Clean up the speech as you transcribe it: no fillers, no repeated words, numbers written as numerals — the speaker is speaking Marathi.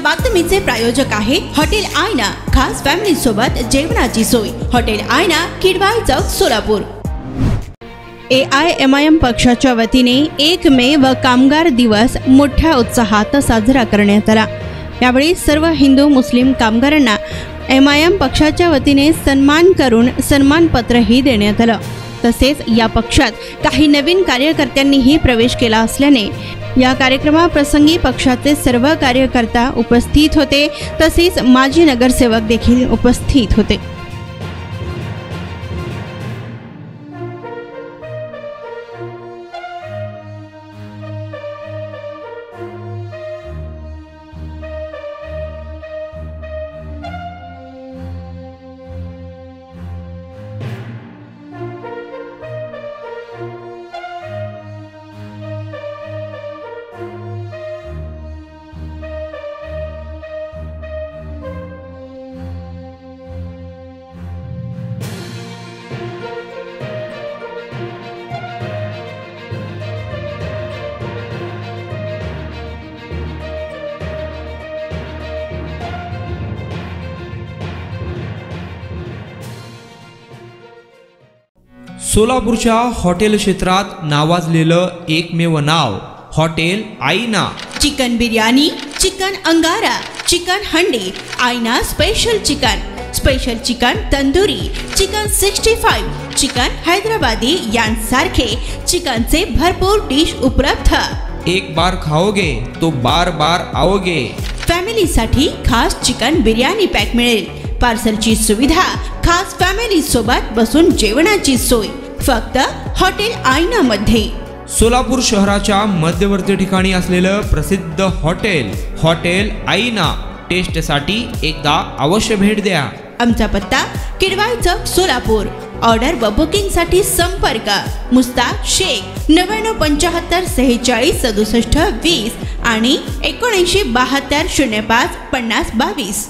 बातमीचे प्रायोजक आहे हॉटेल आयना। खास फॅमिली सोबत जेवणाची सोय। हॉटेल आयना, किडवाई चौक, सोलापूर। AIMIM पक्षाच्या वतीने 1 मे व कामगार दिवस मोठ्या उत्साहात साजरा करण्यात आला। यावेळी सर्व हिंदू मुस्लिम कामगारांना MIM पक्षाच्या वतीने सन्मान करून सन्मानपत्रही देण्यात आलं। तसेच या पक्षात काही नवीन कार्यकर्त्यांनीही प्रवेश केला असल्याने या कार्यक्रमाप्रसंगी पक्षाचे सर्व कार्यकर्ता उपस्थित होते। तसेच माजी नगरसेवक देखील उपस्थित होते। सोलापूरच्या हॉटेल क्षेत्रात नावाजलेलं एकमेव नाव हॉटेल आईना। चिकन बिर्याणी, चिकन अंगारा, चिकन हंडी, आईना special chicken tandoori, chicken 65, chicken Hyderabadi यांसारखे चिकनचे भरपूर डिश उपलब्ध। एक बार खाओगे तो बार बार आओगे। फॅमिलीसाठी खास चिकन बिर्याणी पॅक मिळेल। पार्सलची सुविधा, खास फॅमिली सोबत बसून जेवणाची सोय फक्त हॉटेल आईना मध्ये। सोलापूर शहराच्या मध्यवर्ती ठिकाणी असलेलं प्रसिद्ध हॉटेल आईना टेस्टसाठी एकदा अवश्य भेट द्या। आमचा पत्ता किडवाई चौक, सोलापूर। ऑर्डर व बुकिंग साठी संपर्क मुस्ताक शेख 9975 46 67 20 आणि 7972 05 50 22।